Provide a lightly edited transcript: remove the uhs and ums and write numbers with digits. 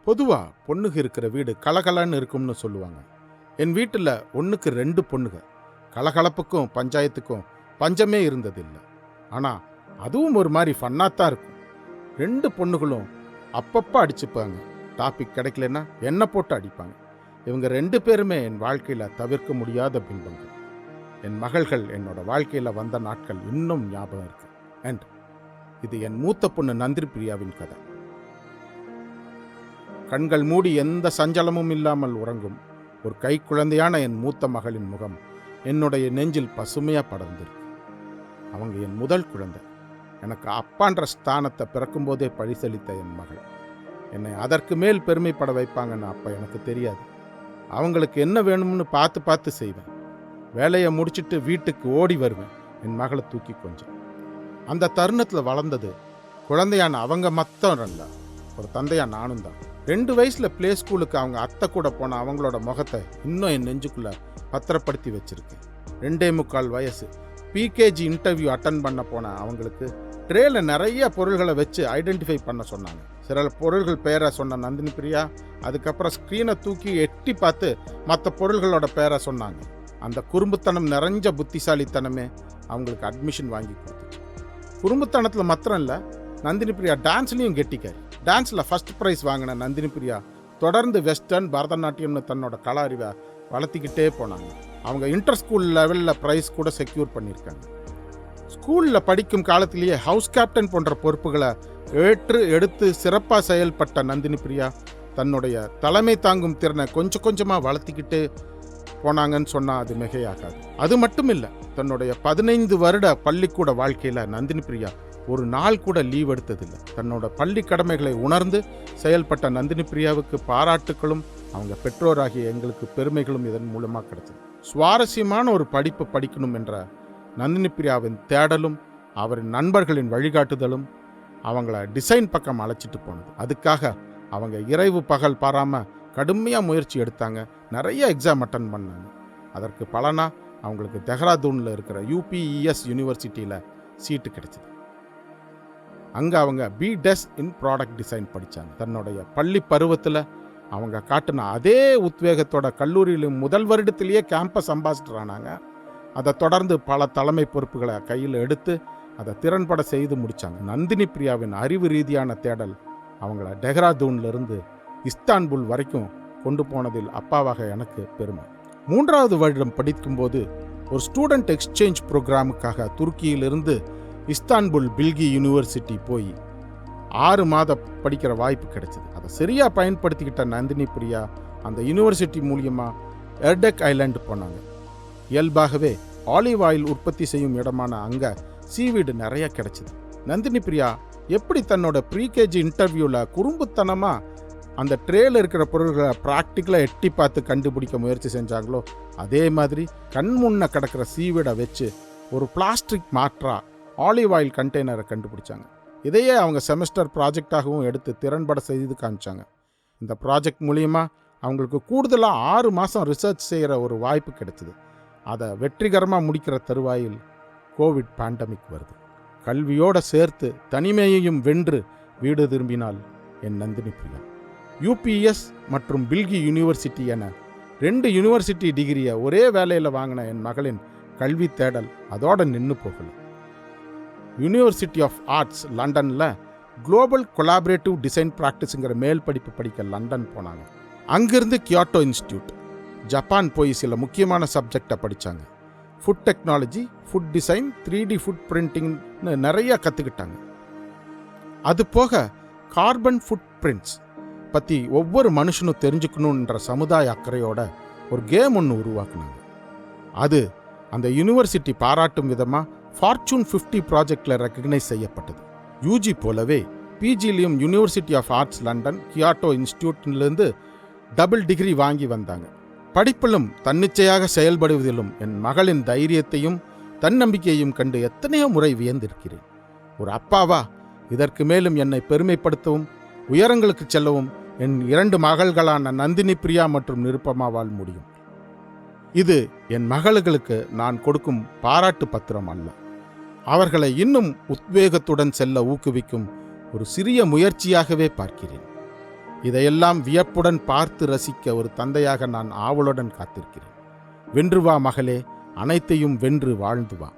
பொதுவா பொண்ணுங்க இருக்கிற வீடு கலகலன்னு இருக்கும்னு சொல்லுவாங்க. என் வீட்டில் ஒன்றுக்கு 2 பொண்ணுங்க. கலகலப்புக்கும் பஞ்சாயத்துக்கும் பஞ்சமே இருந்ததில்லை. ஆனால் அதுவும் ஒரு மாதிரி ஃபன்னாத்தான் இருக்கும். 2 பொண்ணுகளும் அப்பப்போ அடிச்சுப்பாங்க. டாபிக் கிடைக்கலன்னா என்ன போட்டு அடிப்பாங்க. இவங்க 2 பேருமே என் வாழ்க்கையில் தவிர்க்க முடியாத பிம்பங்கள். என் மகள்கள் என்னோட வாழ்க்கையில் வந்த நாட்கள் இன்னும் ஞாபகம் இருக்கு. அண்ட் இது என் மூத்த பொண்ணு நந்தினி பிரியாவின் கதை. கண்கள் மூடி எந்த சஞ்சலமும் இல்லாமல் உறங்கும் ஒரு கை குழந்தையான என் மூத்த மகளின் முகம் என்னுடைய நெஞ்சில் பசுமையா படர்ந்திருக்கு. அவங்க என் முதல் குழந்தை. எனக்கு அப்பான்ற ஸ்தானத்தை பிறக்கும்போதே பரிசளித்த என் மகள். என்னை அதற்கு மேல் பெருமைப்பட வைப்பாங்கன்னு அப்போ எனக்கு தெரியாது. அவங்களுக்கு என்ன வேணும்னு பார்த்து பார்த்து செய்வேன். வேலையை முடிச்சுட்டு வீட்டுக்கு ஓடி வருவேன் என் மகளை தூக்கி கொஞ்சம். அந்த தருணத்தில் வளர்ந்தது குழந்தையான அவங்க மத்தம் இல்ல, ஒரு தந்தையா நானும் தான். 2 வயசுல பிளே ஸ்கூலுக்கு அவங்க அத்தை கூட போன அவங்களோட முகத்தை இன்னும் என் நெஞ்சுக்குள்ள பத்திரப்படுத்தி வச்சிருக்கு. 2.25 வயசு பிகேஜி இன்டர்வியூ அட்டன் பண்ண போன அவங்களுக்கு ட்ரேல நிறைய பொருள்களை வச்சு ஐடென்டிஃபை பண்ண சொன்னாங்க. சில பொருள்கள் பேரை சொன்ன நந்தினி பிரியா அதுக்கப்புறம் ஸ்க்ரீனை தூக்கி எட்டி பார்த்து மற்ற பொருள்களோட பேரை சொன்னாங்க. அந்த குறும்புத்தனம் நிறைஞ்ச புத்திசாலித்தனமே அவங்களுக்கு அட்மிஷன் வாங்கி கொடுத்துச்சு. குறும்புத்தனத்தில் மாத்திரம் இல்லை, நந்தினி பிரியா டான்ஸ்லையும் கெட்டிக்காரி. டான்ஸில் ஃபர்ஸ்ட் ப்ரைஸ் வாங்கின நந்தினி பிரியா தொடர்ந்து வெஸ்டர்ன் பரதநாட்டியம்னு தன்னோட கலா அறிவை வளர்த்திக்கிட்டே போனாங்க. அவங்க இன்டர் ஸ்கூல் லெவலில் ப்ரைஸ் கூட செக்யூர் பண்ணியிருக்காங்க. ஸ்கூலில் படிக்கும் காலத்திலேயே ஹவுஸ் கேப்டன் போன்ற பொறுப்புகளை ஏற்று எடுத்து சிறப்பாக செயல்பட்ட நந்தினி பிரியா தன்னுடைய தலைமை தாங்கும் திறனை கொஞ்சம் கொஞ்சமாக வளர்த்திக்கிட்டே போனாங்கன்னு சொன்னால் அது மிகையாகாது. அது மட்டும் இல்லை, தன்னுடைய 15 வருட பள்ளிக்கூட வாழ்க்கையில் நந்தினி பிரியா ஒரு நாள் கூட லீவ் எடுத்ததில்லை. தன்னோட பள்ளி கடமைகளை உணர்ந்து செயல்பட்ட நந்தினி பிரியாவுக்கு பாராட்டுகளும் அவங்க பெற்றோராகிய எங்களுக்கு பெருமைகளும் இதன் மூலமாக கிடைச்சது. சுவாரஸ்யமான ஒரு படிப்பு படிக்கணும் என்ற நந்தினி பிரியாவின் தேடலும் அவரின் நண்பர்களின் வழிகாட்டுதலும் அவங்கள டிசைன் பக்கம் அழைச்சிட்டு போனது. அதுக்காக அவங்க இரவு பகல் பாராம கடுமையாக முயற்சி எடுத்தாங்க. நிறைய எக்ஸாம் அட்டன் பண்ணாங்க. அதற்கு பலனா அவங்களுக்கு தெஹ்ராதூனில் இருக்கிற UPES யூனிவர்சிட்டியில் சீட்டு கிடைச்சது. அங்கே அவங்க BDes இன் ப்ராடக்ட் டிசைன் படித்தாங்க. தன்னுடைய பள்ளி பருவத்தில் அவங்க காட்டின அதே உத்வேகத்தோட கல்லூரியிலும் முதல் வருடத்திலேயே கேம்பஸ் அம்பாசிடர் ஆனாங்க. அதை தொடர்ந்து பல தலைமை பொறுப்புகளை கையில் எடுத்து அதை திறன்பட செய்து முடித்தாங்க. நந்தினி பிரியாவின் அறிவு ரீதியான தேடல் அவங்கள டெஹ்ராதூன்லேருந்து இஸ்தான்புல் வரைக்கும் கொண்டு போனதில் அப்பாவாக எனக்கு பெருமை. 3வது வருடம் படிக்கும்போது ஒரு student exchange ப்ரோக்ராமுக்காக துருக்கியிலிருந்து Istanbul Pilkey university போய் 6 மாதம் படிக்கிற வாய்ப்பு கிடைச்சது. அதை சரியாக பயன்படுத்திக்கிட்ட நந்தினி பிரியா அந்த யூனிவர்சிட்டி மூலியமாக எர்டெக் ஐலாண்டு போனாங்க. இயல்பாகவே ஆலிவ் ஆயில் உற்பத்தி செய்யும் இடமான அங்கே சீவீடு நிறைய கிடைச்சிது. நந்தினி பிரியா எப்படி தன்னோட ப்ரீகேஜி இன்டர்வியூவில் குறும்புத்தனமாக அந்த ட்ரேல இருக்கிற பொருள்களை ப்ராக்டிக்கலாக எட்டி பார்த்து கண்டுபிடிக்க முயற்சி செஞ்சாங்களோ, அதே மாதிரி கண் முன்ன கிடக்கிற சீவீடை வச்சு ஒரு பிளாஸ்டிக் மாற்றா ஆலிவ் ஆயில் கண்டெய்னரை கண்டுபிடிச்சாங்க. இதையே அவங்க செமஸ்டர் ப்ராஜெக்டாகவும் எடுத்து திறன்பட செய்து காமிச்சாங்க. இந்த ப்ராஜெக்ட் மூலிமா அவங்களுக்கு கூடுதலாக 6 மாதம் ரிசர்ச் செய்கிற ஒரு வாய்ப்பு கிடைச்சிது. அதை வெற்றிகரமாக முடிக்கிற தருவாயில் கோவிட் பேண்டமிக் வருது. கல்வியோடு சேர்த்து தனிமையையும் வென்று வீடு திரும்பினால் என் நந்தினி பிரியா. UPES மற்றும் பில்கி யூனிவர்சிட்டி என 2 யூனிவர்சிட்டி டிகிரியை ஒரே வேலையில் வாங்கின என் மகளின் கல்வி தேடல் அதோட நின்று போகல. யூனிவர்சிட்டி ஆஃப் ஆர்ட்ஸ் லண்டனில் குளோபல் கொலாபரேட்டிவ் டிசைன் ப்ராக்டிஸுங்கிற மேல் படிப்பு படிக்க லண்டன் போனாங்க. அங்கிருந்து கியோட்டோ இன்ஸ்டியூட் ஜப்பான் போய் சில முக்கியமான சப்ஜெக்டை படித்தாங்க. Food technology, food design, 3D food பிரிண்டிங்னு நிறைய கற்றுக்கிட்டாங்க. அது போக கார்பன் ஃபுட் பிரிண்ட்ஸ் பற்றி ஒவ்வொரு மனுஷனும் தெரிஞ்சுக்கணுன்ற சமுதாய அக்கறையோட ஒரு கேம் ஒன்று உருவாக்குனாங்க. அது அந்த யூனிவர்சிட்டி பாராட்டும் விதமாக ஃபார்ச்சூன் 50 ப்ராஜெக்டில் ரெக்கக்னைஸ் செய்யப்பட்டது. UG போலவே PGலையும் university of arts London Kyoto இன்ஸ்டியூட்லேருந்து டபுள் டிகிரி வாங்கி வந்தாங்க. படிப்பிலும் தன்னிச்சையாக செயல்படுவதிலும் என் மகளின் தைரியத்தையும் தன்னம்பிக்கையையும் கண்டு எத்தனையோ முறை வியந்திருக்கிறேன். ஒரு அப்பாவா இதற்கு மேலும் என்னை பெருமைப்படுத்தவும் உயரங்களுக்கு செல்லவும் என் 2 மகள்களான நந்தினி பிரியா மற்றும் நிருப்பமாவால் முடியும். இது என் மகளுக்கு நான் கொடுக்கும் பாராட்டு பத்திரம் அல்ல, அவர்களை இன்னும் உத்வேகத்துடன் செல்ல ஊக்குவிக்கும் ஒரு சிறிய முயற்சியாகவே பார்க்கிறேன். இதையெல்லாம் வியப்புடன் பார்த்து ரசிக்க ஒரு தந்தையாக நான் ஆவலுடன் காத்திருக்கிறேன். வென்று வா மகளே, அனைத்தையும் வென்று வாழ்ந்து வா.